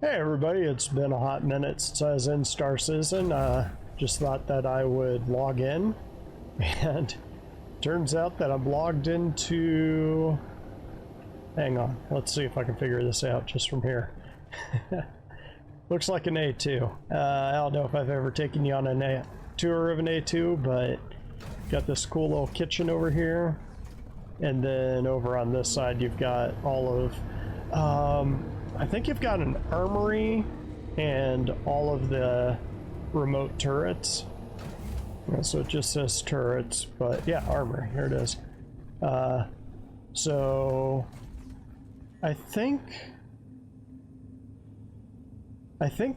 Hey everybody, it's been a hot minute since I was in Star Citizen. Just thought that I would log in, and turns out that I'm logged into... Hang on, let's see if I can figure this out just from here. Looks like an A2. I don't know if I've ever taken you on a tour of an A2, but got this cool little kitchen over here. And then over on this side you've got all of... I think you've got an armory and all of the remote turrets. So it just says turrets, but yeah, armory, here it is. So I think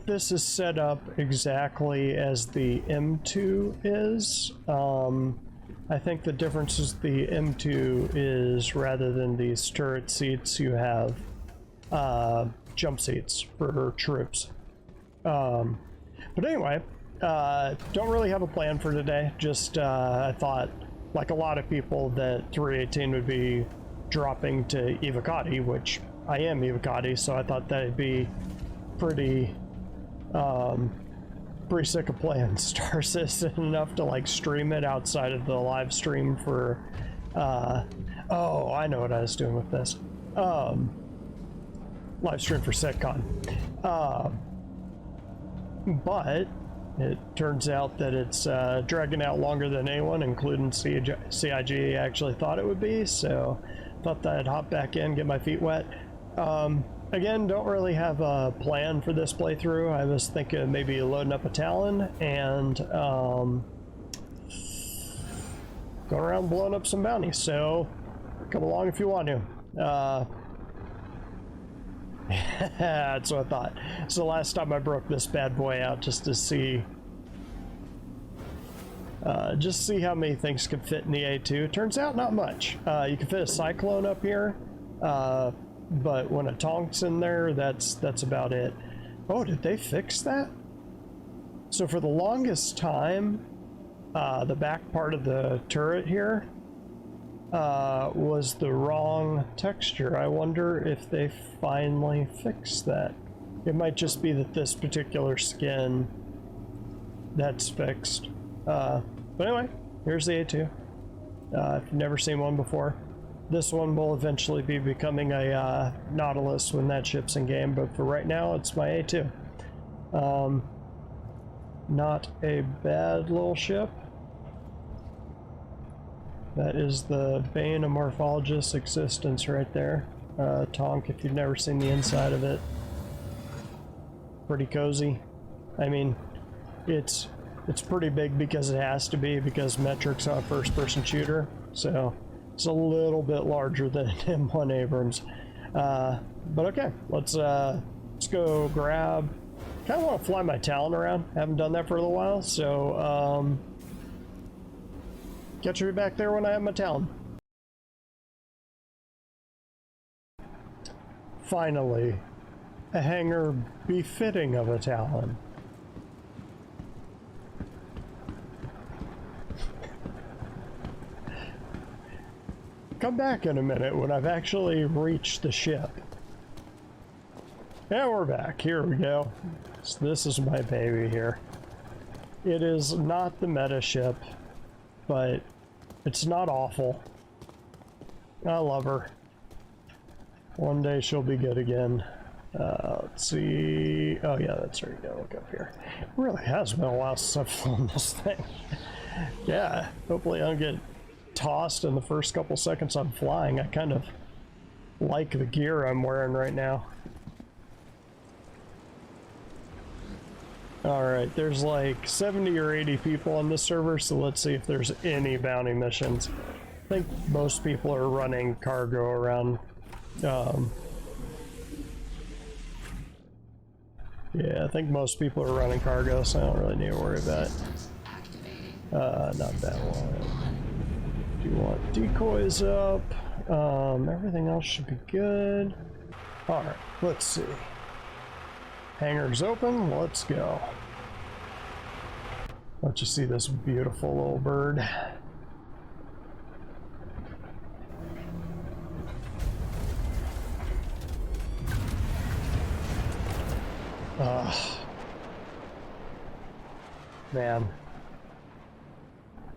this is set up exactly as the M2 is. I think the difference is the M2 is, rather than these turret seats, you have jump seats for troops. But anyway, don't really have a plan for today. Just I thought, like a lot of people, that 318 would be dropping to Evocati, which I am Evocati, so I thought that'd be pretty sick of playing Star Citizen enough to like stream it outside of the live stream for oh, I know what I was doing with this. Live stream for SetCon. But it turns out that it's dragging out longer than anyone, including CIG, actually thought it would be, so thought that I'd hop back in, get my feet wet. Again, don't really have a plan for this playthrough. I was thinking maybe loading up a Talon and going around blowing up some bounties, so come along if you want to. That's what I thought. So last time I broke this bad boy out just to see how many things could fit in the A2. Turns out not much. You can fit a Cyclone up here, but when a Tonk's in there, that's about it. Oh, did they fix that? So for the longest time, the back part of the turret here was the wrong texture. I wonder if they finally fixed that. It might just be that this particular skin that's fixed. But anyway, here's the A2. If you've never seen one before, this one will eventually be becoming a Nautilus when that ship's in game, but for right now it's my A2. Not a bad little ship. That is the bane of Morphologist's existence right there. Tonk, if you've never seen the inside of it. Pretty cozy. I mean, it's pretty big because it has to be, because Metric's a first-person shooter, so it's a little bit larger than M1 Abrams. But okay, let's go grab... Kind of want to fly my Talon around. Haven't done that for a little while, so catch me back there when I have my Talon. Finally, a hangar befitting of a Talon. Come back in a minute when I've actually reached the ship. And we're back. Here we go. So this is my baby here. It is not the meta ship, but it's not awful. I love her. One day she'll be good again. Let's see. Oh yeah, that's right. You gotta look up here. It really has been a while since I've flown this thing. Yeah, hopefully I don't get tossed in the first couple seconds I'm flying. I kind of like the gear I'm wearing right now. Alright, there's like 70 or 80 people on this server, so let's see if there's any bounty missions. I think most people are running cargo around. Yeah, I think most people are running cargo, so I don't really need to worry about it. Not that one. Do you want decoys up? Everything else should be good. Alright, let's see. Hangar's open, let's go. Let you see this beautiful little bird. Man.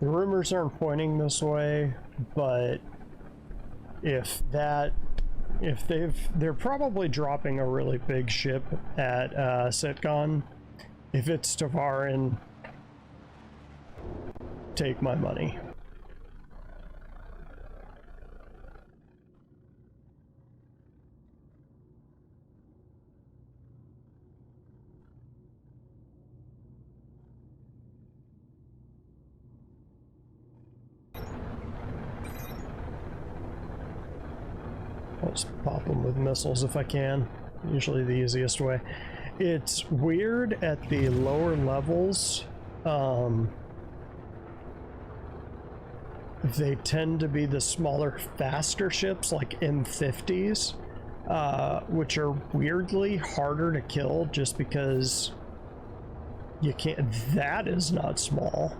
The rumors aren't pointing this way, but they're probably dropping a really big ship at Sitcon. If it's Tavarin, take my money. I'll just pop them with missiles if I can. Usually the easiest way. It's weird at the lower levels. They tend to be the smaller, faster ships like M50s, which are weirdly harder to kill just because you can't. That is not small.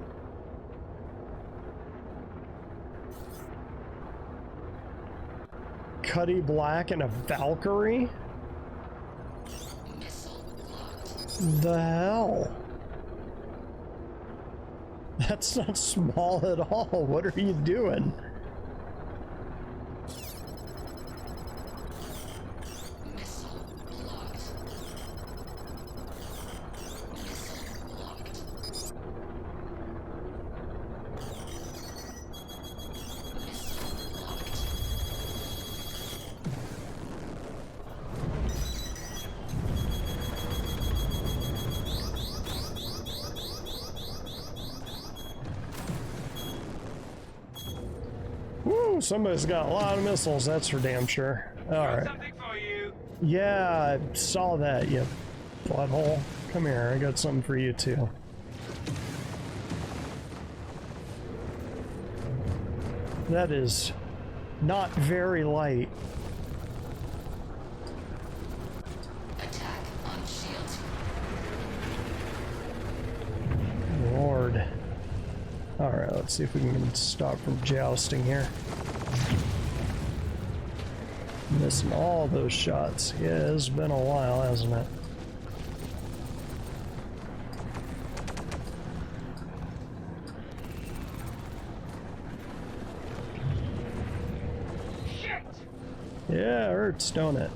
Cuddy Black and a Valkyrie? The hell? That's not small at all. What are you doing? Woo, somebody's got a lot of missiles, that's for damn sure. Alright. Something for you. Yeah, I saw that, you butthole. Come here, I got something for you too. That is not very light. Attack on shields. Lord. Alright, let's see if we can stop from jousting here. Missing all those shots. Yeah, it's been a while, hasn't it? Shit! Yeah, it hurts, don't it?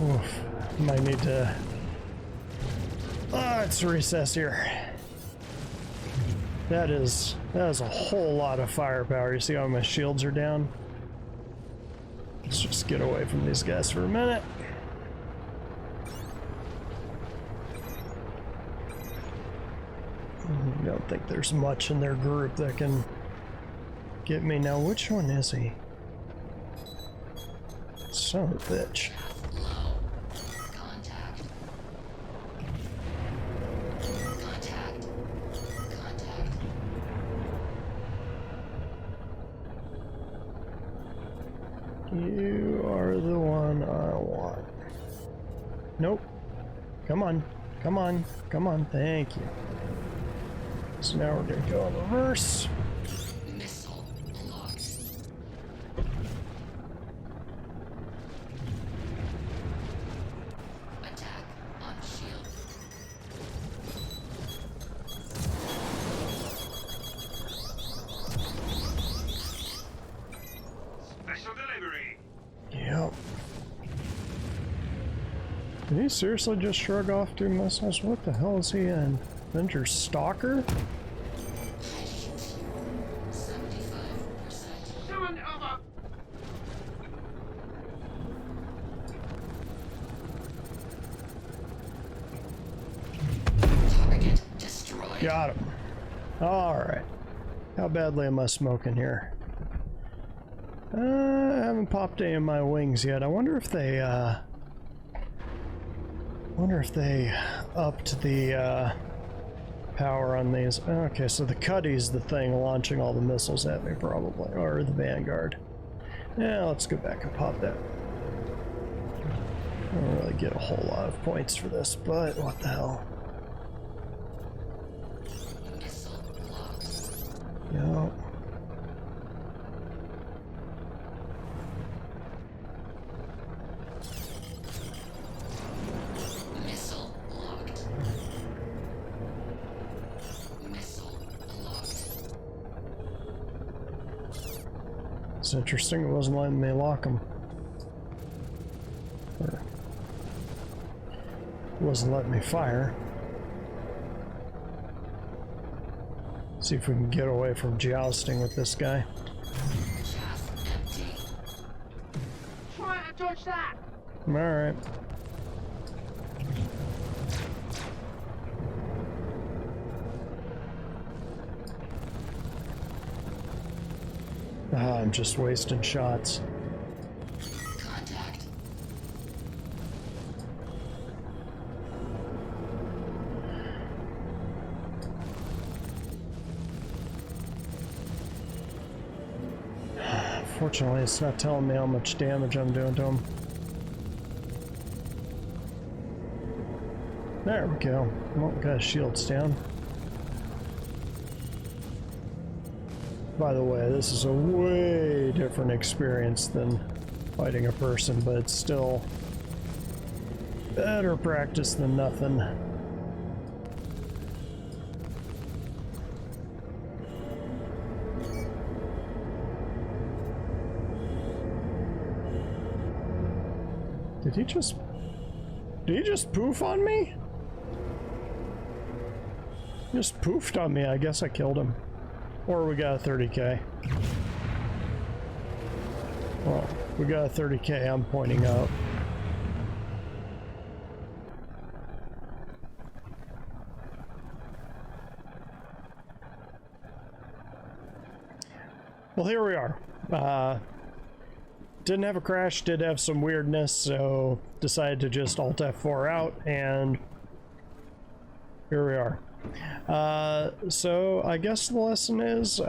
Oof. Might need to... it's a recess here. That is a whole lot of firepower. You see how my shields are down? Let's just get away from these guys for a minute. I don't think there's much in their group that can get me. Now, which one is he? Son of a bitch. You are the one I want. Nope. Come on. Come on. Come on. Thank you. So now we're gonna go in reverse. Missile locked. Attack on shield. Special delivery. Yep. Did he seriously just shrug off 2 missiles? What the hell is he in? Avenger Stalker? 75%. Summon over. Target destroyed. Got him. Alright. How badly am I smoking here? I haven't popped any of my wings yet. I wonder if they, upped the, power on these. Okay, so the Cuddy's the thing launching all the missiles at me, probably. Or the Vanguard. Yeah, let's go back and pop that. I don't really get a whole lot of points for this, but what the hell. Missile locked. Yeah. Missile locked. Missile locked. It's interesting, it wasn't letting me lock them. Or it wasn't letting me fire. See if we can get away from jousting with this guy. Chaff empty. Try to dodge that! Alright. Ah, I'm just wasting shots. Contact. Fortunately, it's not telling me how much damage I'm doing to him. There we go. Well, got his shields down. By the way, this is a way different experience than fighting a person, but it's still better practice than nothing. Did he just poof on me? Just poofed on me. I guess I killed him. Or we got a 30k. Well, we got a 30k. I'm pointing up. Well, here we are. Didn't have a crash, did have some weirdness, so decided to just Alt F4 out, and here we are. So I guess the lesson is,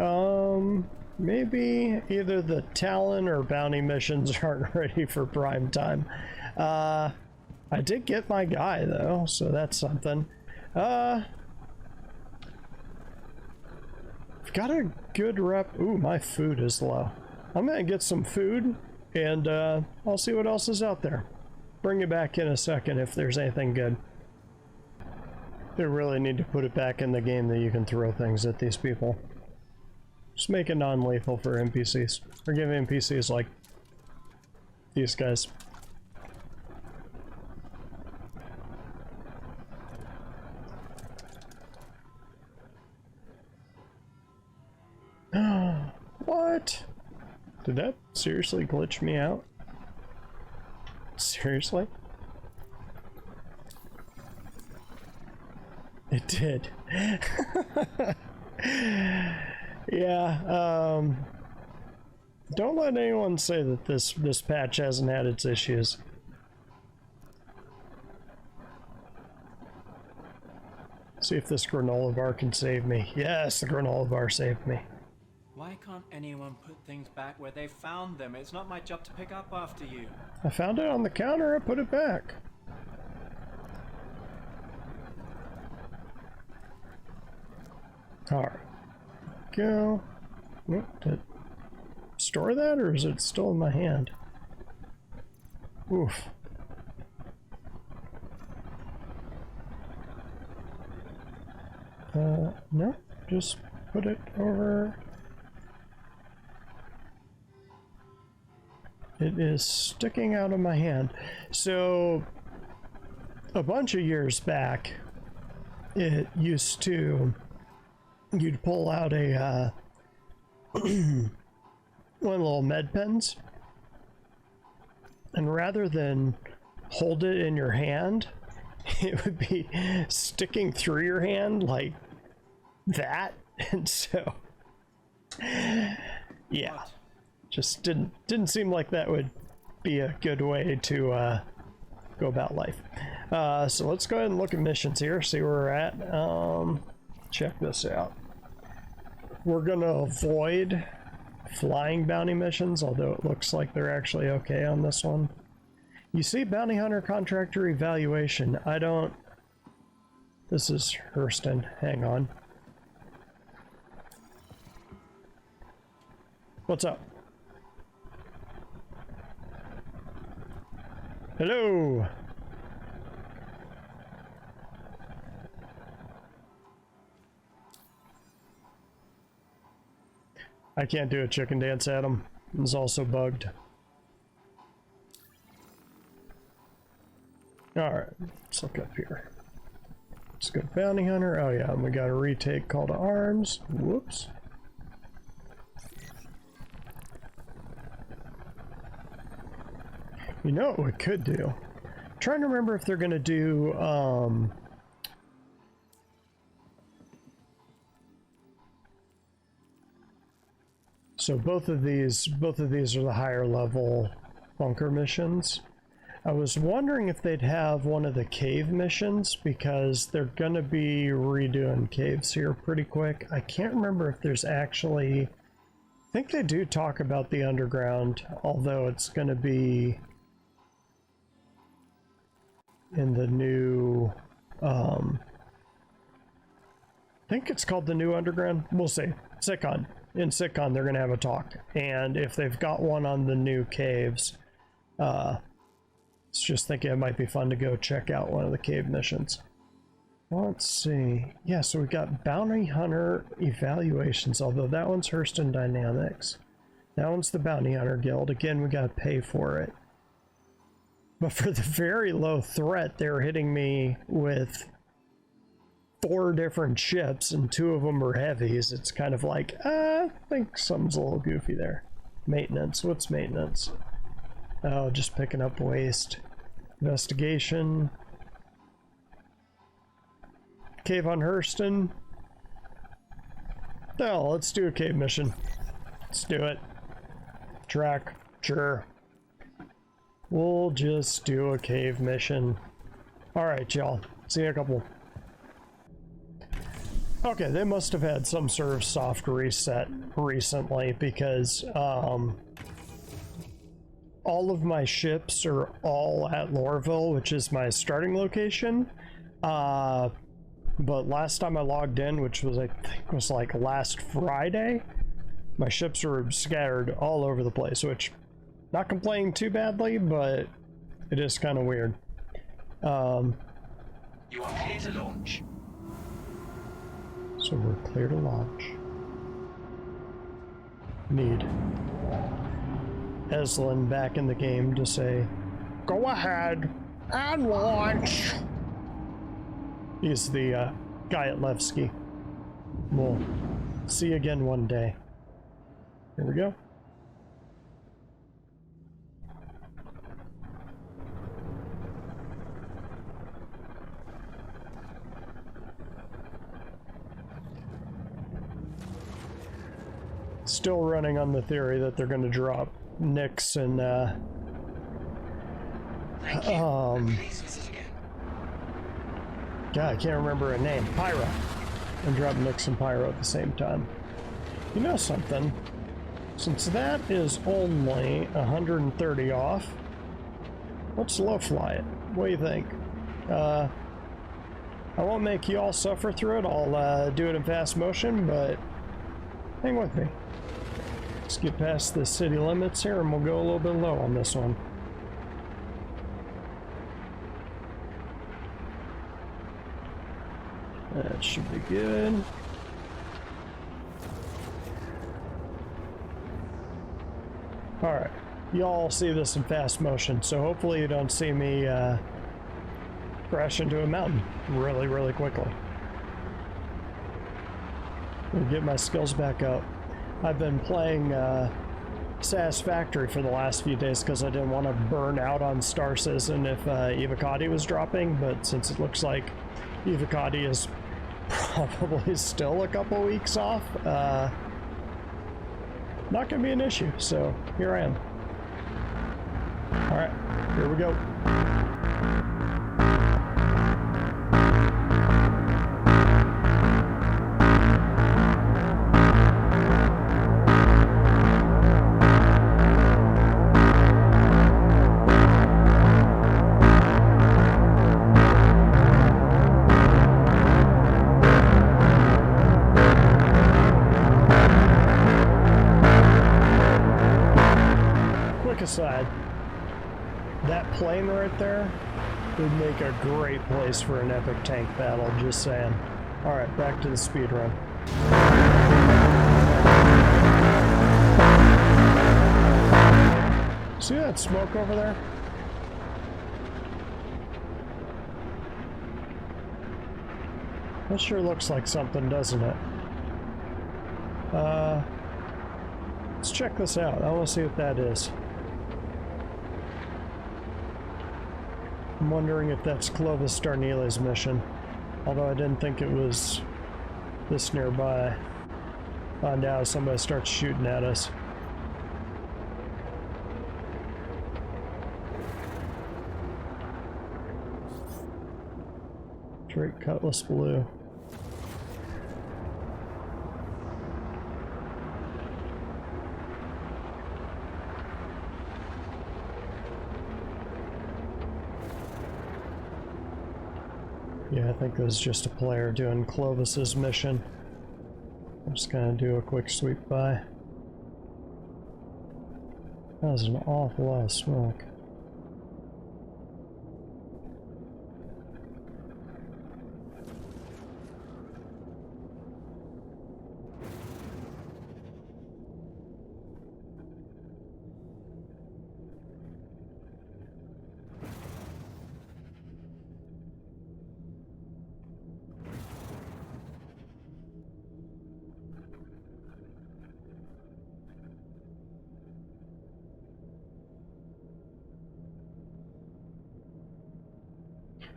maybe either the Talon or bounty missions aren't ready for prime time. I did get my guy though, so that's something. I've got a good rep. Ooh, my food is low. I'm gonna get some food, and I'll see what else is out there. Bring you back in a second if there's anything good. They really need to put it back in the game that you can throw things at these people. Just make it non-lethal for NPCs. Or give NPCs like these guys. What? Did that seriously glitch me out? Seriously? It did. Yeah, don't let anyone say that this patch hasn't had its issues. See if this granola bar can save me. Yes, the granola bar saved me. Why can't anyone put things back where they found them? It's not my job to pick up after you. I found it on the counter, I put it back. Alright. Go. What, did store that, or is it still in my hand? Oof. No, just put it over. It is sticking out of my hand. So, a bunch of years back, it used to, you'd pull out a, one of the little med pens, and rather than hold it in your hand, it would be sticking through your hand like that. And so, yeah. What? Just didn't seem like that would be a good way to go about life. So let's go ahead and look at missions here, see where we're at. Check this out. We're gonna avoid flying bounty missions, although it looks like they're actually okay on this one. You see bounty hunter contractor evaluation. I don't... This is Hurston. Hang on. What's up? Hello! I can't do a chicken dance, Adam. It's also bugged. Alright, let's look up here. Let's go bounty hunter. Oh yeah, and we got a retake call to arms. Whoops. You know what we could do? I'm trying to remember if they're gonna do so both of these are the higher level bunker missions. I was wondering if they'd have one of the cave missions, because they're gonna be redoing caves here pretty quick. I can't remember if there's actually... I think they do talk about the underground, although it's gonna be in the new... I think it's called the new underground. We'll see. Siccon. In Siccon, they're gonna have a talk. And if they've got one on the new caves, just thinking it might be fun to go check out one of the cave missions. Let's see. Yeah, so we got Bounty Hunter evaluations, although that one's Hurston Dynamics. That one's the Bounty Hunter Guild. Again, we gotta pay for it. But for the very low threat, they're hitting me with 4 different ships, and 2 of them are heavies. It's kind of like, I think something's a little goofy there. Maintenance. What's maintenance? Oh, just picking up waste. Investigation. Cave on Hurston. Hell, let's do a cave mission. Let's do it. Track. Sure. We'll just do a cave mission. Alright, y'all. See you in a couple. Okay, they must have had some sort of soft reset recently, because all of my ships are all at Lorville, which is my starting location. But last time I logged in, which was, I think, was like last Friday, my ships were scattered all over the place, which, not complaining too badly, but it is kind of weird. You are clear to launch. So we're clear to launch. Need Eslin back in the game to say, go ahead and launch. He's the guy at Levski. We'll see you again one day. Here we go. Still running on the theory that they're going to drop Nyx and God, I can't remember her name. Pyro. And drop Nyx and Pyro at the same time. You know something? Since that is only 130 off, let's low fly it. What do you think? I won't make you all suffer through it. I'll do it in fast motion, but hang with me. Let's get past the city limits here and we'll go a little bit low on this one. That should be good. Alright, y'all see this in fast motion, so hopefully you don't see me crash into a mountain really, really quickly. I'll get my skills back up. I've been playing Satisfactory for the last few days because I didn't want to burn out on Star Citizen if Evocati was dropping, but since it looks like Evocati is probably still a couple weeks off, not going to be an issue, so here I am. Alright, here we go. aside, that plane right there would make a great place for an epic tank battle, just saying. Alright, back to the speed run. See that smoke over there? That sure looks like something, doesn't it? Let's check this out. I want to see what that is. I'm wondering if that's Clovis Darnley's mission. Although I didn't think it was this nearby. Find out if somebody starts shooting at us. Drake Cutlass Blue. Yeah, I think it was just a player doing Clovis's mission. I'm just gonna do a quick sweep by. That was an awful lot of smoke.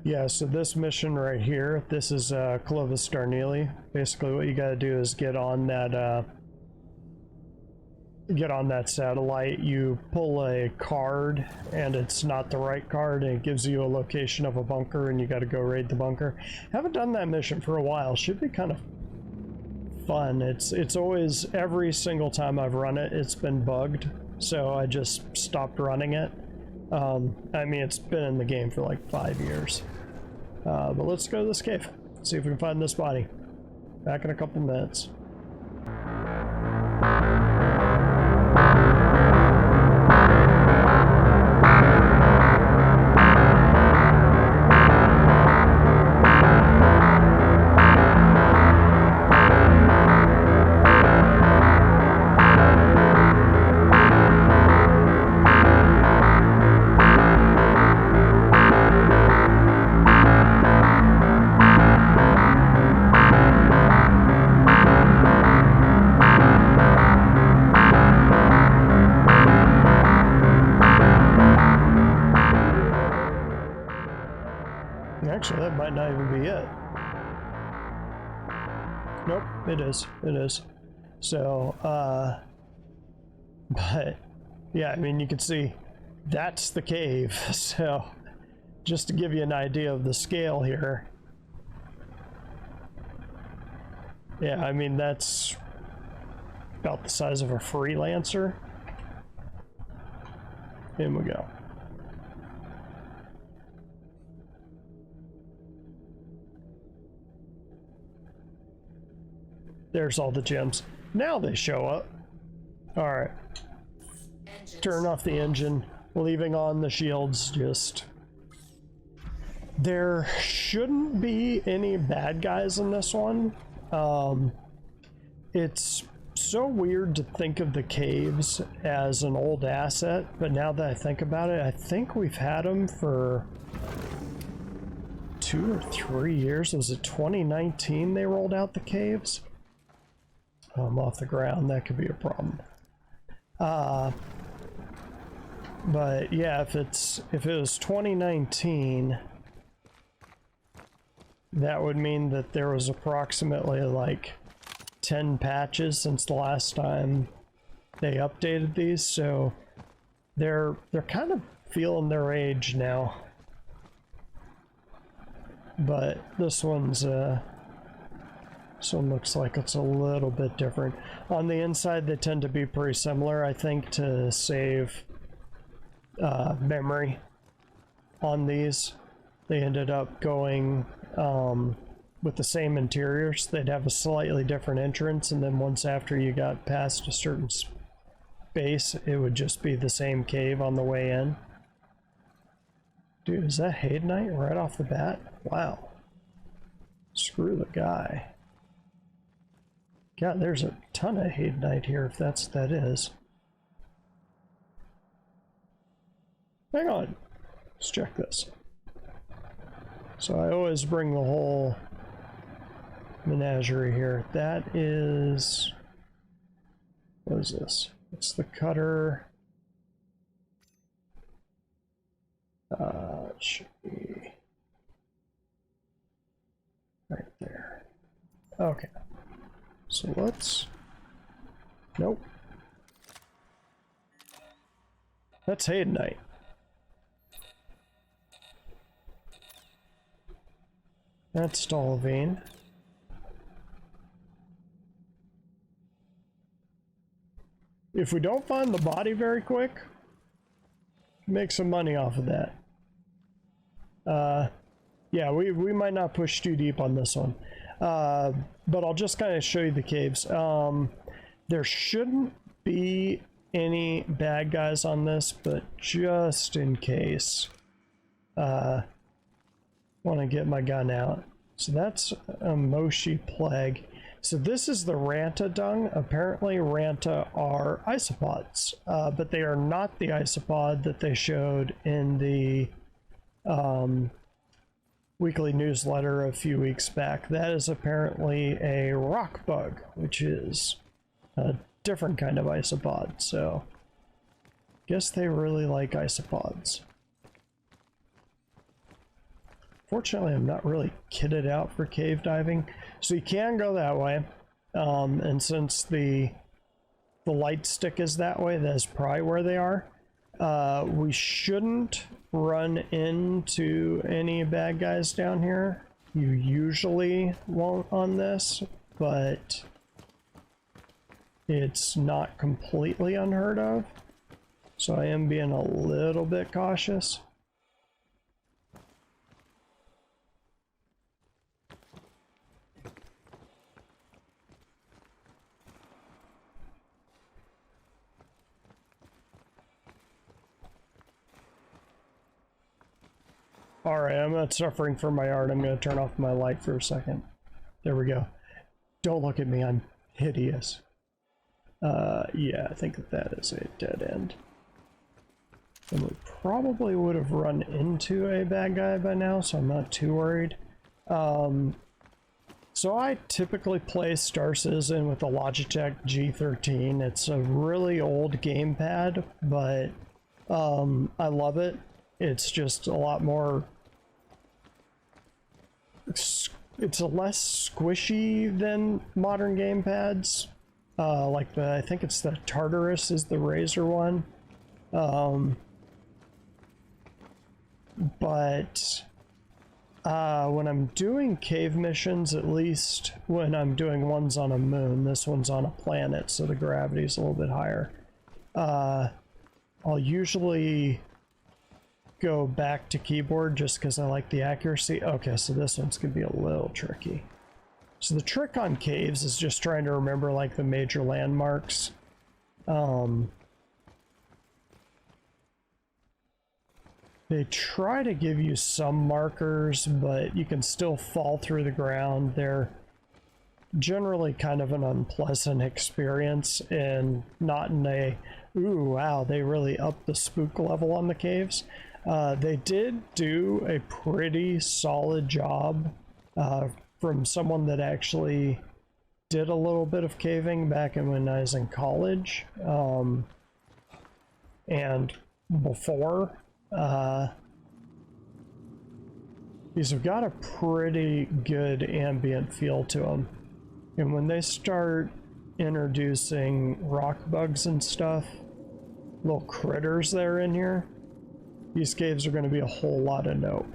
Yeah, so this mission right here, this is Clovis Darnley. Basically what you gotta do is get on that satellite, you pull a card, and it's not the right card, and it gives you a location of a bunker, and you gotta go raid the bunker. Haven't done that mission for a while. Should be kind of fun. It's always, every single time I've run it, it's been bugged, so I just stopped running it. I mean, it's been in the game for like 5 years. But let's go to this cave, see if we can find this body. Back in a couple minutes. Actually, that might not even be it. Nope, it is. It is. So, but, yeah, I mean, you can see that's the cave. So, just to give you an idea of the scale here. Yeah, I mean, that's about the size of a freelancer. In we go. There's all the gems. Now they show up. Alright. Turn off the engine. Leaving on the shields. Just... There shouldn't be any bad guys in this one. It's so weird to think of the caves as an old asset, but now that I think about it, I think we've had them for 2 or 3 years. Was it 2019 they rolled out the caves? I'm off the ground, that could be a problem. But yeah, if it was 2019, that would mean that there was approximately like 10 patches since the last time they updated these, so they're kind of feeling their age now. But this one looks like it's a little bit different. On the inside, they tend to be pretty similar, I think, to save memory on these. They ended up going with the same interiors. They'd have a slightly different entrance, and then once after you got past a certain base, it would just be the same cave on the way in. Dude, is that Hadenite right off the bat? Wow. Screw the guy. God, there's a ton of Hadenite here, if that is. Hang on. Let's check this. So I always bring the whole menagerie here. That is... What is this? It's the cutter. It should be right there. Okay. So let's... Nope. That's Hadenite. That's Stalvine. If we don't find the body very quick, make some money off of that. Yeah, we might not push too deep on this one. But I'll just kind of show you the caves. There shouldn't be any bad guys on this, but just in case, want to get my gun out. So that's a Moshi plague. So this is the Ranta dung. Apparently Ranta are isopods, but they are not the isopod that they showed in the weekly newsletter a few weeks back. That is apparently a rock bug, which is a different kind of isopod. So guess they really like isopods. Fortunately, I'm not really kitted out for cave diving, so you can go that way. And since the light stick is that way, that's probably where they are. We shouldn't run into any bad guys down here. You usually won't on this, but it's not completely unheard of. So I am being a little bit cautious. Alright, I'm not suffering from my art. I'm going to turn off my light for a second. There we go. Don't look at me, I'm hideous. Yeah, I think that is a dead end. And we probably would have run into a bad guy by now, so I'm not too worried. So I typically play Star Citizen with a Logitech G13. It's a really old gamepad, but I love it. It's just a lot more... It's less squishy than modern gamepads. Like I think it's the Tartarus is the Razer one. But when I'm doing cave missions, at least when I'm doing ones on a moon, this one's on a planet, so the gravity's a little bit higher. I'll usually go back to keyboard just because I like the accuracy. Okay, so this one's gonna be a little tricky. So the trick on caves is just trying to remember like the major landmarks. They try to give you some markers, but you can still fall through the ground. They're generally kind of an unpleasant experience, and not in a, ooh, wow, they really upped the spook level on the caves. They did do a pretty solid job from someone that actually did a little bit of caving back when I was in college, and before. These have got a pretty good ambient feel to them. And when they start introducing rock bugs and stuff, little critters that are in here, these caves are going to be a whole lot of nope.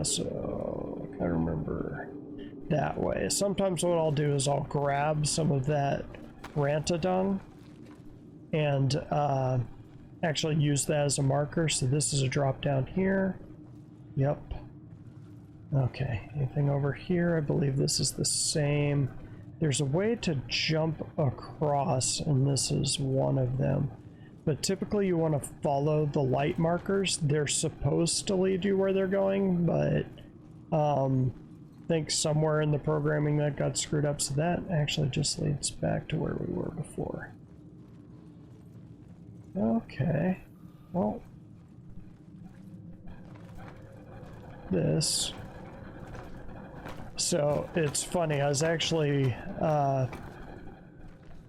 So I remember that way. Sometimes what I'll do is I'll grab some of that Ranta dung and actually use that as a marker. So this is a drop down here. Yep. Okay, anything over here? I believe this is the same There's a way to jump across, and this is one of them. But typically you want to follow the light markers. They're supposed to lead you where they're going, but I think somewhere in the programming that got screwed up, so that actually just leads back to where we were before. Okay, well, this. So it's funny, I was actually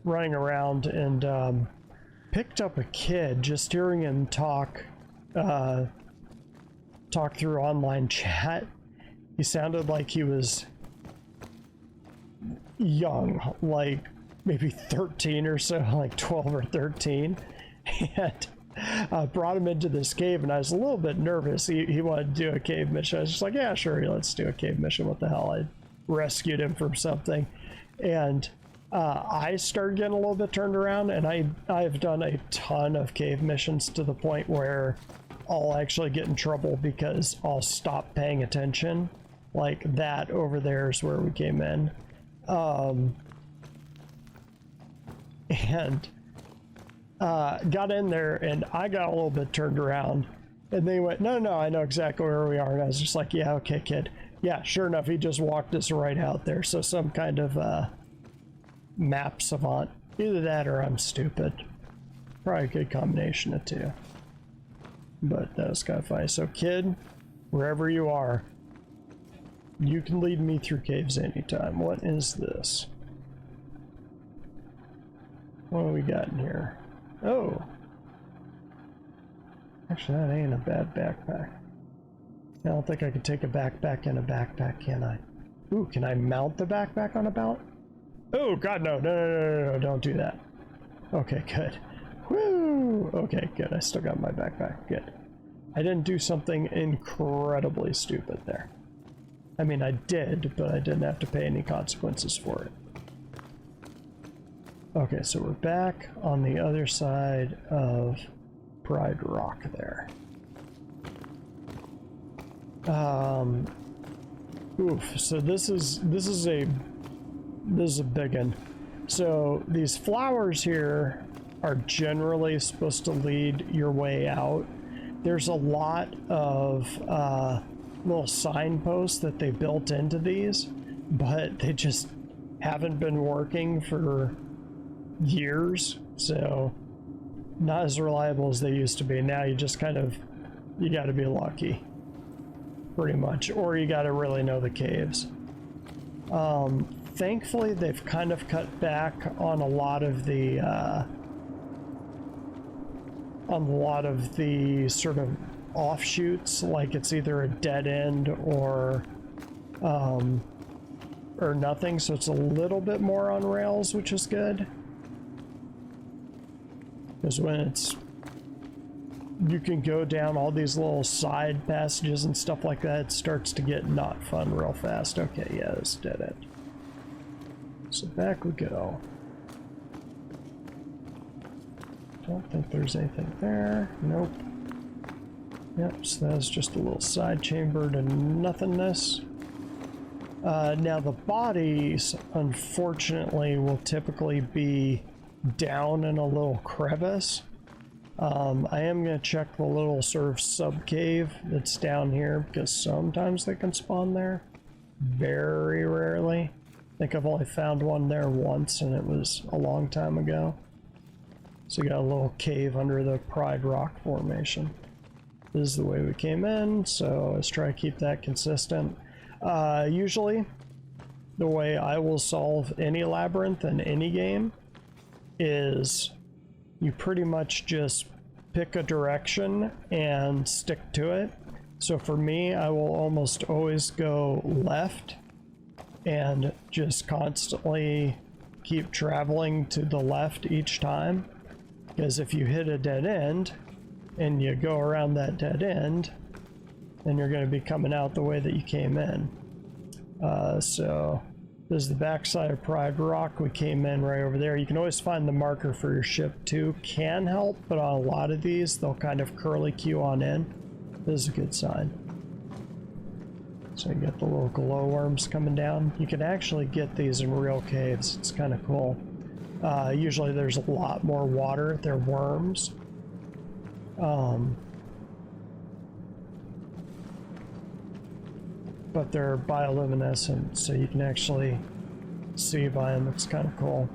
running around and picked up a kid, just hearing him talk through online chat. He sounded like he was young, like maybe 13 or so, like 12 or 13. And brought him into this cave, and I was a little bit nervous. He wanted to do a cave mission. I was just like, yeah, sure, let's do a cave mission. What the hell? I rescued him from something. And I started getting a little bit turned around, and I've done a ton of cave missions to the point where I'll actually get in trouble because I'll stop paying attention. Like that over there is where we came in. And got in there, and I got a little bit turned around, and they went, no, I know exactly where we are. And I was just like, yeah, okay, kid. Yeah, sure enough, he just walked us right out there. So some kind of map savant. Either that or I'm stupid. Probably a good combination of two. But that was kind of funny. So kid, wherever you are, you can lead me through caves anytime. What is this? What do we got in here? Oh. Actually, that ain't a bad backpack. I don't think I could take a backpack in a backpack, can I? Ooh, can I mount the backpack on a belt? Oh, God, no, don't do that. Okay, good. Woo! Okay, good, I still got my backpack, good. I didn't do something incredibly stupid there. I mean, I did, but I didn't have to pay any consequences for it. Okay, so we're back on the other side of Pride Rock there. Oof, so this is a big one. So these flowers here are generally supposed to lead your way out. There's a lot of little signposts that they built into these, but they just haven't been working for years, so not as reliable as they used to be. Now you just kind of, you got to be lucky, pretty much, or you got to really know the caves. Thankfully, they've kind of cut back on a lot of the sort of offshoots, like it's either a dead end or nothing, so it's a little bit more on rails, which is good. Because when you can go down all these little side passages and stuff like that, it starts to get not fun real fast. Okay, yeah, this dead end. So back we go. Don't think there's anything there. Nope. Yep, so that's just a little side chamber to nothingness. Now the bodies, unfortunately, will typically be down in a little crevice. I am going to check the little sort of sub-cave that's down here, because sometimes they can spawn there. Very rarely. I think I've only found one there once, and it was a long time ago. So you got a little cave under the Pride Rock formation. This is the way we came in, so let's try to keep that consistent. Usually, the way I will solve any labyrinth in any game is you pretty much just pick a direction and stick to it. So for me, I will almost always go left and just constantly keep traveling to the left each time. Because if you hit a dead end and you go around that dead end, then you're going to be coming out the way that you came in. So this is the backside of Pride Rock. We came in right over there. You can always find the marker for your ship too. Can help, but on a lot of these, they'll kind of curly queue on in. This is a good sign. So you get the little glowworms coming down. You can actually get these in real caves. It's kind of cool. Usually there's a lot more water. They're worms. But they're bioluminescent, so you can actually see by them. It's kind of cool.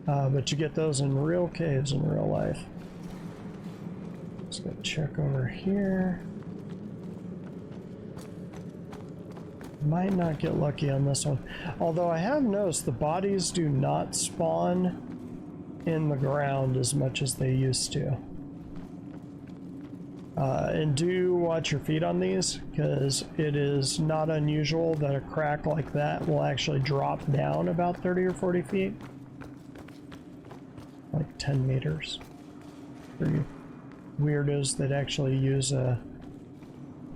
But you get those in real caves in real life. Let's go check over here. Might not get lucky on this one. Although I have noticed the bodies do not spawn in the ground as much as they used to. And do watch your feet on these, because it is not unusual that a crack like that will actually drop down about 30 or 40 feet. Like 10 meters. For you weirdos that actually use a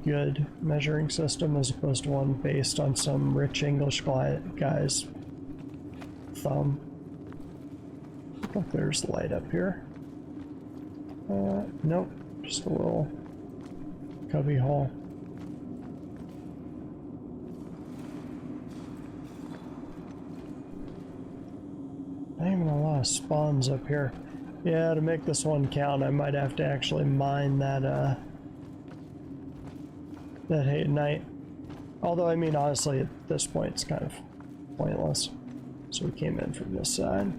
good measuring system as opposed to one based on some rich English guy's thumb. I think there's light up here. Nope, just a little cubby hole. Not even a lot of spawns up here. Yeah, to make this one count, I might have to actually mine that Hatenite. Although, I mean, honestly, at this point, it's kind of pointless. So we came in from this side.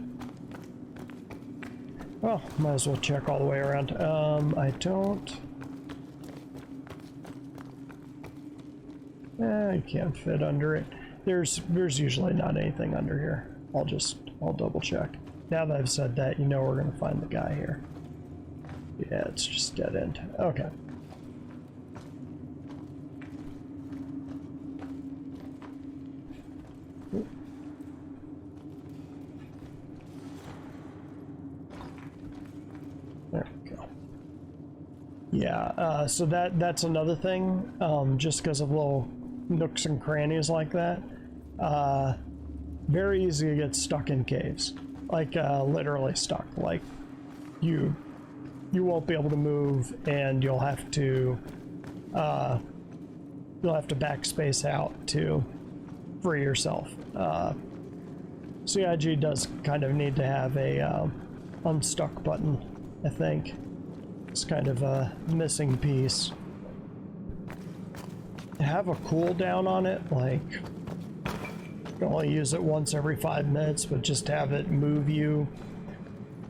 Well, might as well check all the way around. I don't... you can't fit under it. There's usually not anything under here. I'll double check. Now that I've said that, you know we're gonna find the guy here. Yeah, it's just dead end. Okay. There we go. Yeah, so that's another thing. Just because of little nooks and crannies like that, very easy to get stuck in caves. Like literally stuck. Like you won't be able to move, and you'll have to backspace out to free yourself. CIG does kind of need to have a unstuck button, I think. It's kind of a missing piece. Have a cooldown on it, like you can only use it once every 5 minutes, but just have it move you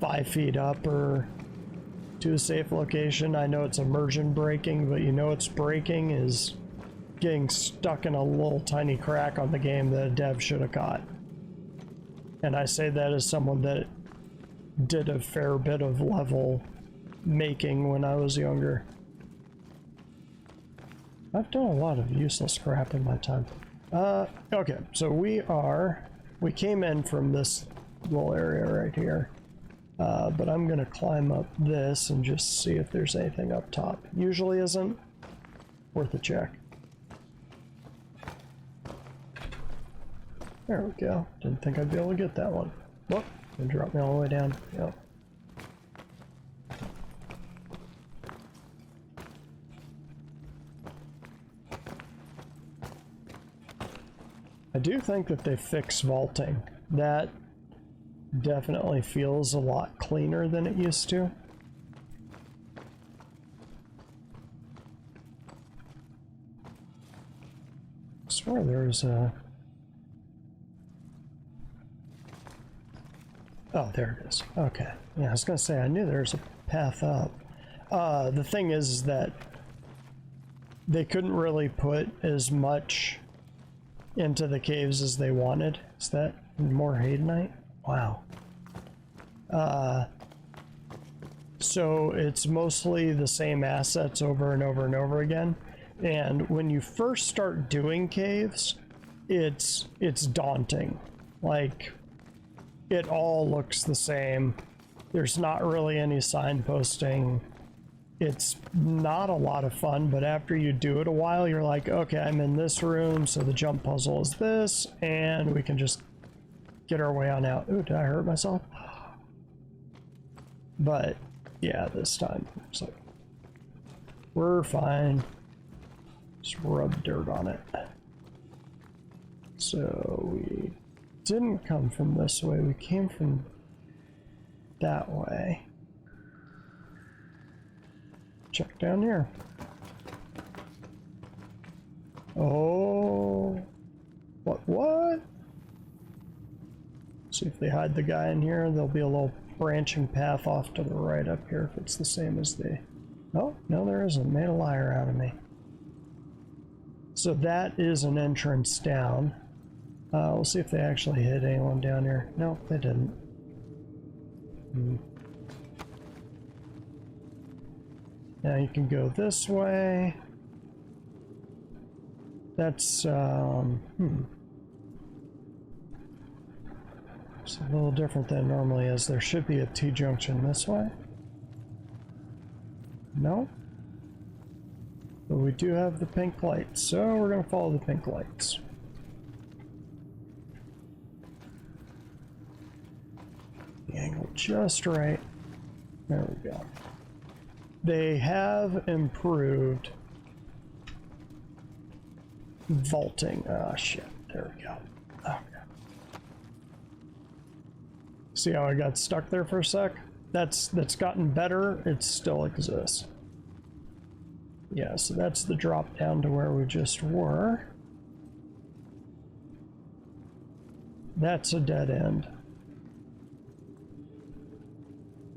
5 feet up or to a safe location. I know it's immersion braking, but you know it's braking is getting stuck in a little tiny crack on the game that a dev should have caught. And I say that as someone that did a fair bit of level making when I was younger. I've done a lot of useless crap in my time. Okay, so we came in from this little area right here. But I'm gonna climb up this and just see if there's anything up top. Usually isn't. Worth a check. There we go. Didn't think I'd be able to get that one. Whoop, and drop me all the way down. Yep. I do think that they fixed vaulting. That definitely feels a lot cleaner than it used to. I swear there's a... Oh, there it is. Okay. Yeah, I was gonna say, I knew there was a path up. The thing is that they couldn't really put as much into the caves as they wanted. Is that more Hadenite? Wow. So it's mostly the same assets over and over and over again. And when you first start doing caves, it's daunting. Like, it all looks the same. There's not really any signposting. It's not a lot of fun, but after you do it a while, you're like, okay, I'm in this room, so the jump puzzle is this, and we can just get our way on out. Ooh, did I hurt myself? But yeah, this time it's like, we're fine. Just rub dirt on it. So we didn't come from this way, we came from that way. Check down here. Oh, what? See if they hide the guy in here, there'll be a little branching path off to the right up here if it's the same as the... Oh, no there isn't, made a liar out of me. So that is an entrance down. We'll see if they actually hit anyone down here. No, they didn't. Now you can go this way. That's, It's a little different than it normally is. There should be a T-junction this way. No. But we do have the pink lights, so we're going to follow the pink lights. The angle just right. There we go. They have improved vaulting. Ah, shit. There we go. Okay. See how I got stuck there for a sec? That's gotten better. It still exists. Yeah, so that's the drop down to where we just were. That's a dead end.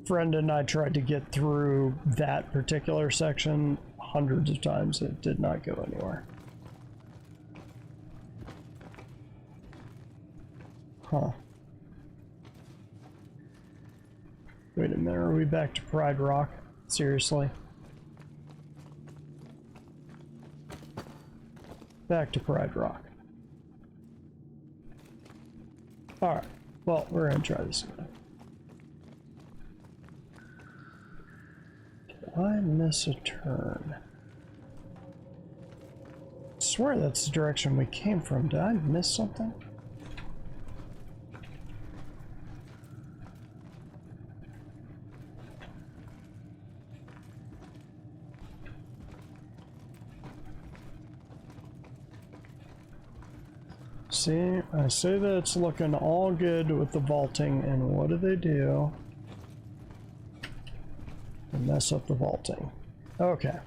Friend and I tried to get through that particular section hundreds of times. It did not go anywhere. Huh. Wait a minute, are we back to Pride Rock? Seriously? Back to Pride Rock. Alright, well, we're gonna try this again. Did I miss a turn? I swear that's the direction we came from. Did I miss something? See, I say that it's looking all good with the vaulting, and what do? They mess up the vaulting. Okay.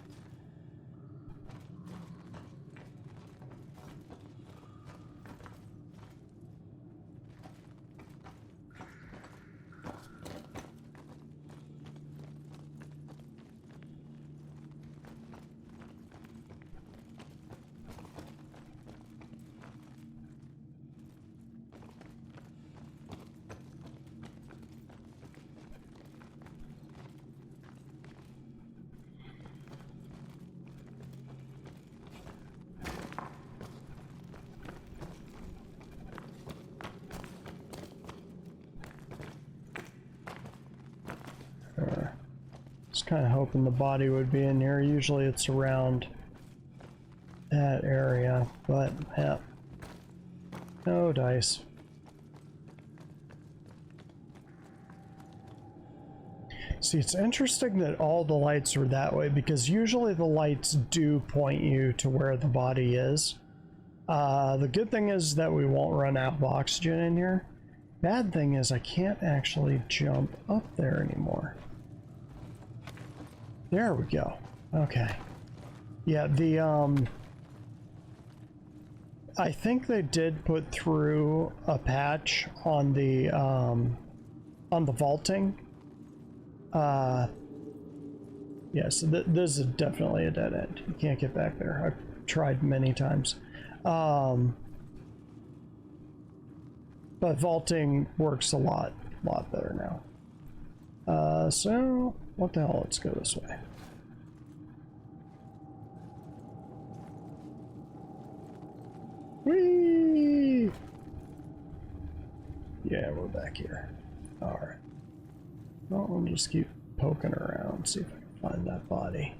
Just kind of hoping the body would be in here. Usually it's around that area, but yeah. No dice. See, it's interesting that all the lights are that way, because usually the lights do point you to where the body is. The good thing is that we won't run out of oxygen in here. Bad thing is I can't actually jump up there anymore. There we go. Okay. Yeah, I think they did put through a patch on the vaulting. Yeah, so this is definitely a dead end. You can't get back there. I've tried many times. But vaulting works a lot better now. So what the hell, let's go this way. Whee! Yeah, we're back here. Alright. Well, we'll just keep poking around, see if I can find that body.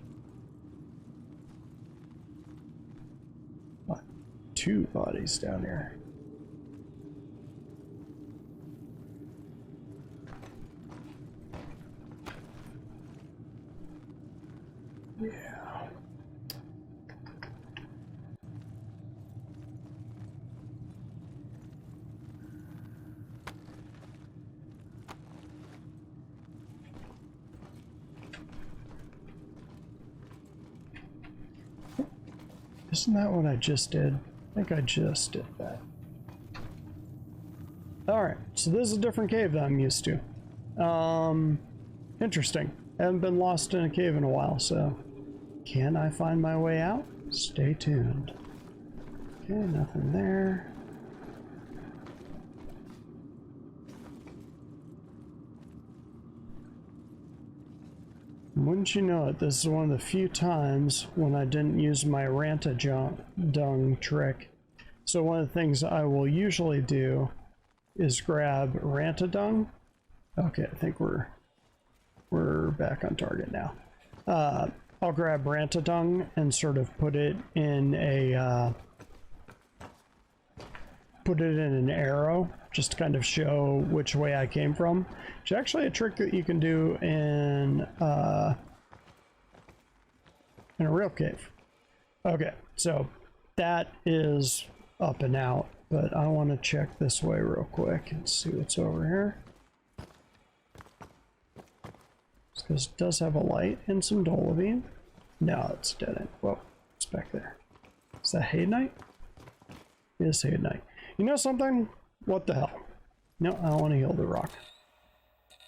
What? 2 bodies down here. Yeah. Isn't that what I just did? I think I just did that. Alright, so this is a different cave that I'm used to. Interesting. Haven't been lost in a cave in a while, so can I find my way out? Stay tuned. Okay, nothing there. Wouldn't you know it, this is one of the few times when I didn't use my Ranta-dung trick. So one of the things I will usually do is grab Ranta-dung. Okay, I think we're back on target now. I'll grab Ranta-dung and sort of put it in a put it in an arrow just to kind of show which way I came from. It's actually a trick that you can do in a real cave. Okay, so that is up and out, but I want to check this way real quick and see what's over here. Because it does have a light and some dolomite. No, it's dead end. Whoa, it's back there. Is that Haydnite? It is Haydnite. You know something? What the hell? No, I don't want to heal the rock.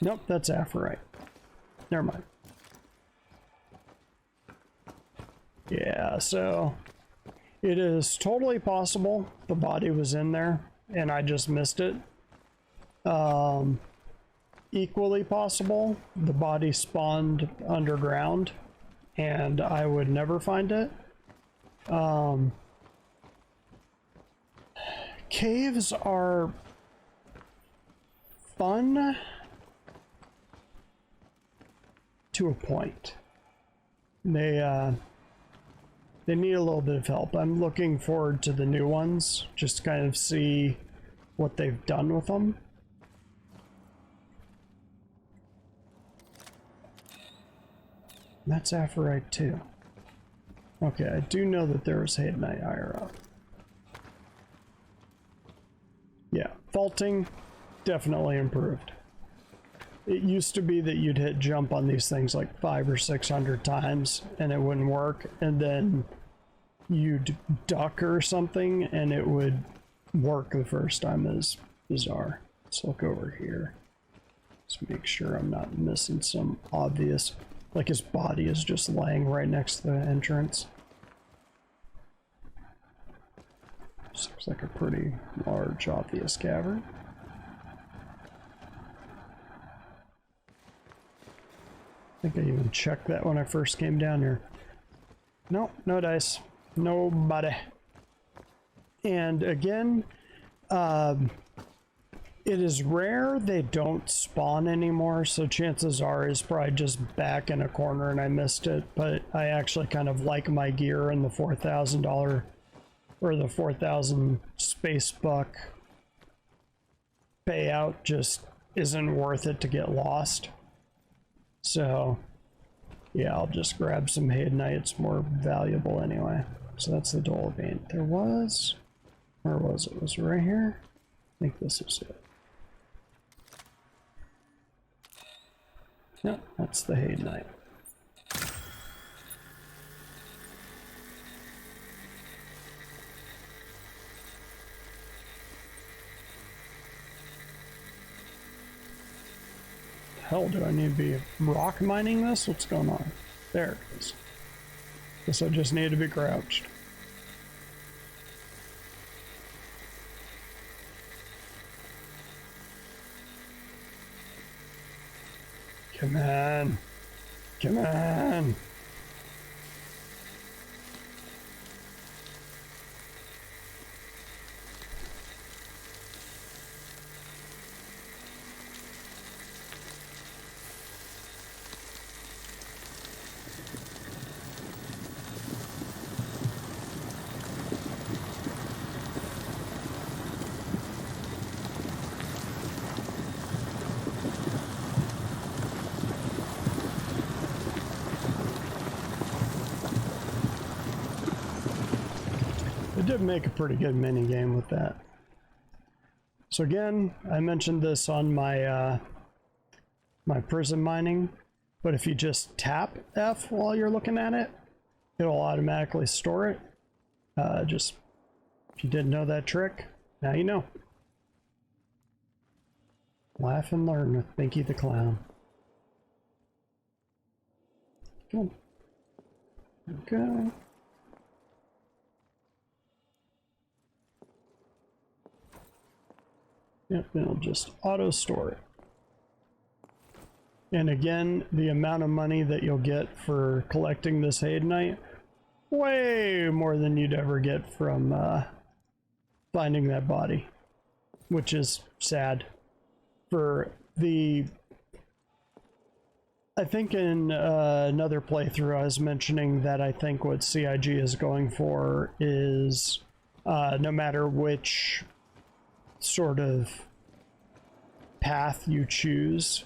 Nope, that's Aphorite. Never mind. Yeah, so it is totally possible the body was in there and I just missed it. Equally possible the body spawned underground and I would never find it. Caves are fun to a point. They need a little bit of help. I'm looking forward to the new ones, just to kind of see what they've done with them. That's Aphorite too. Okay, I do know that there was Haydnite higher up. Yeah, vaulting definitely improved. It used to be that you'd hit jump on these things like 500 or 600 times and it wouldn't work, and then you'd duck or something and it would work the first time. Is bizarre. Let's look over here. Let's make sure I'm not missing some obvious, like his body is just laying right next to the entrance. This looks like a pretty large, obvious cavern. I think I even checked that when I first came down here. Nope, no dice. Nobody. And again, it is rare they don't spawn anymore, so chances are it's probably just back in a corner and I missed it, but I actually kind of like my gear and the $4,000 or the 4,000 space buck payout just isn't worth it to get lost. So yeah, I'll just grab some Haydnite. It's more valuable anyway. So that's the dolomite. There was, where was it? Was it right here? I think this is it. No, that's the Haydnite. Hell, do I need to be rock mining this? What's going on? There it is. Guess I just need to be crouched. Come on. Come on. Did make a pretty good mini game with that. So again, I mentioned this on my my prison mining, but if you just tap F while you're looking at it, it'll automatically store it. Just, if you didn't know that trick, now you know. Laugh and learn with Binky the Clown. Good. Okay. Yep, it'll just auto store it. And again, the amount of money that you'll get for collecting this Hadenite, way more than you'd ever get from finding that body, which is sad. For the, I think in another playthrough I was mentioning that I think what CIG is going for is no matter which sort of path you choose,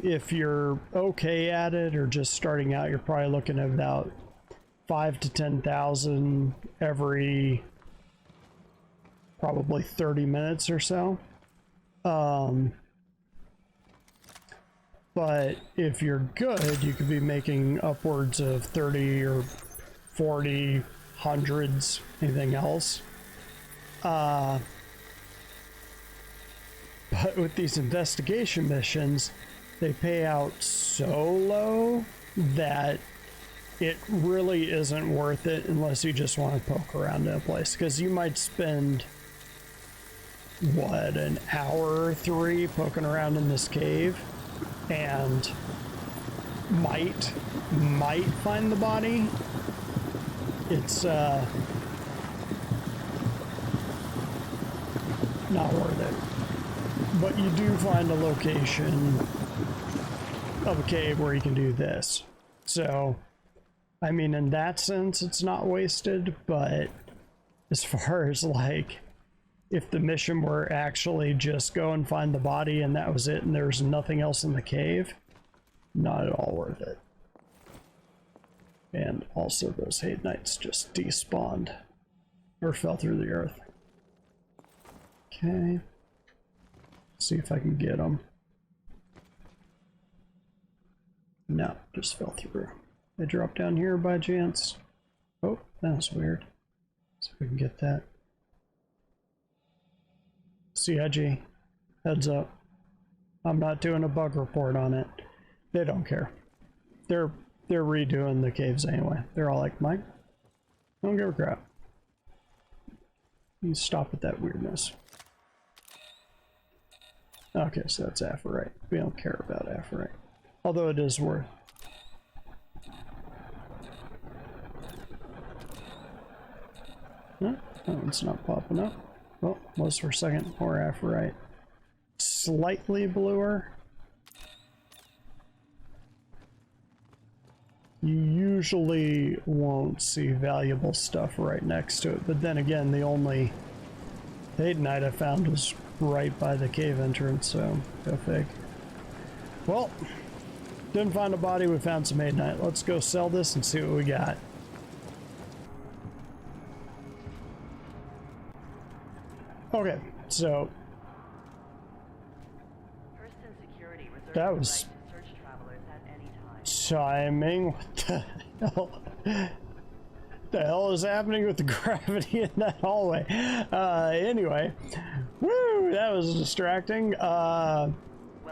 if you're okay at it or just starting out, you're probably looking at about 5 to 10,000 every probably 30 minutes or so. But if you're good, you could be making upwards of 30 or 40, hundreds, anything else. But with these investigation missions, they pay out so low that it really isn't worth it unless you just want to poke around in a place. Because you might spend, what, an hour or 3 poking around in this cave and might find the body. It's not worth it. But you do find a location of a cave where you can do this. So, I mean, in that sense, it's not wasted, but as far as like, if the mission were actually just go and find the body and that was it and there's nothing else in the cave, not at all worth it. And also those Hadenites just despawned or fell through the earth. Okay. See if I can get them. No, just fell through. They dropped down here by chance. Oh, that was weird. See if we can get that. CIG, heads up. I'm not doing a bug report on it. They don't care. They're redoing the caves anyway. They're all like, Mike, don't give a crap. You stop with that weirdness. Okay, so that's Aphorite. We don't care about Aphorite. Although it is worth. No, that one's not popping up. Well, was for a second. More Aphorite. Slightly bluer. You usually won't see valuable stuff right next to it, but then again, the only Hadenite I found was right by the cave entrance, so go fig. Well, didn't find a body, we found some Hadenite. Let's go sell this and see what we got. Okay, so that was chiming. What the hell? The hell is happening with the gravity in that hallway? Anyway, woo, that was distracting.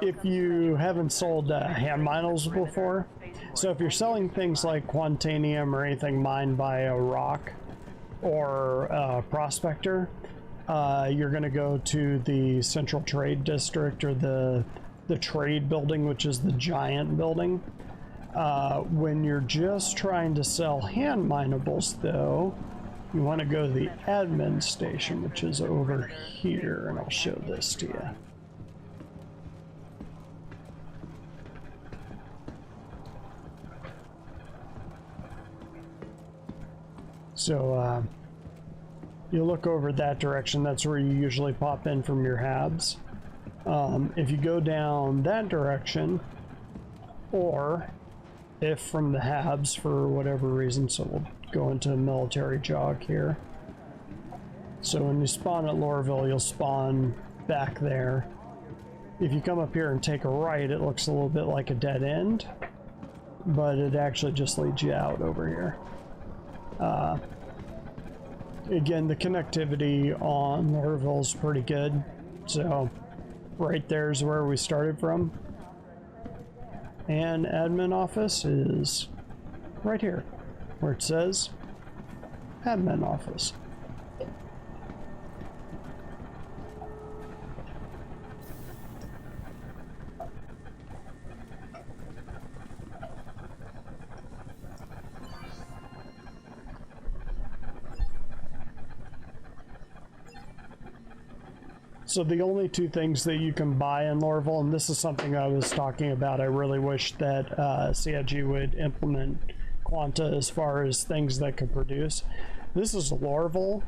If you haven't sold hand miners before, so if you're selling things like Quantanium or anything mined by a rock or a prospector, you're going to go to the Central Trade District or the trade building, which is the giant building. When you're just trying to sell hand minables, though, you want to go to the admin station, which is over here, and I'll show this to you. So, you look over that direction, that's where you usually pop in from your habs. If you go down that direction, or if from the habs for whatever reason, so we'll go into a military jog here. So when you spawn at Lorville, you'll spawn back there. If you come up here and take a right, it looks a little bit like a dead end, but it actually just leads you out over here. again, the connectivity on Lorville is pretty good. So right there's where we started from. And admin office is right here, where it says admin office. So the only two things that you can buy in Lorville, and this is something I was talking about, I really wish that CIG would implement Quanta as far as things that could produce. This is Lorville.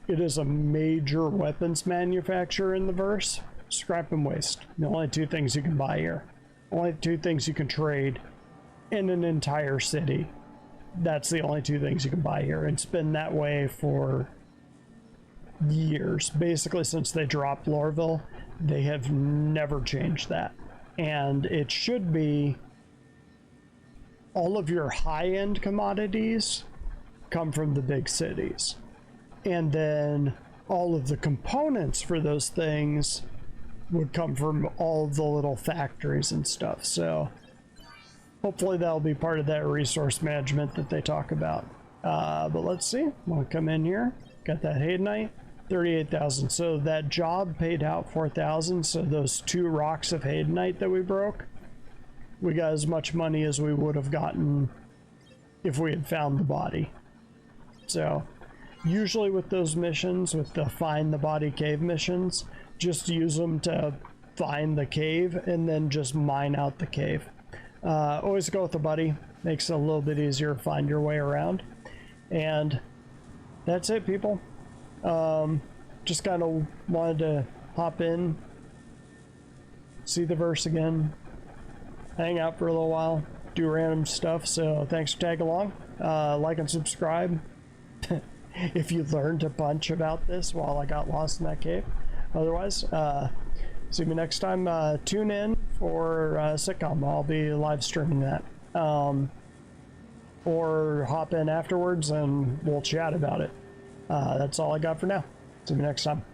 It is a major weapons manufacturer in the verse. Scrap and waste. The only two things you can buy here. Only two things you can trade in an entire city. That's the only two things you can buy here. It's been that way for years. Basically, since they dropped Lorville, they have never changed that. And it should be all of your high-end commodities come from the big cities. And then all of the components for those things would come from all the little factories and stuff. So hopefully that'll be part of that resource management that they talk about. But let's see. We'll come in here. Got that Hadenite. 38,000. So that job paid out 4,000. So those 2 rocks of Hadenite that we broke, we got as much money as we would have gotten if we had found the body. So usually with those missions, with the find the body cave missions, just use them to find the cave and then just mine out the cave. Always go with a buddy. Makes it a little bit easier to find your way around. And that's it, people. Just kind of wanted to hop in, see the verse again, hang out for a little while, do random stuff. So thanks for tagging along. Like and subscribe if you learned a bunch about this while I got lost in that cave. Otherwise, see me next time. Tune in for sitcom. I'll be live streaming that. Or hop in afterwards and we'll chat about it. That's all I got for now. See you next time.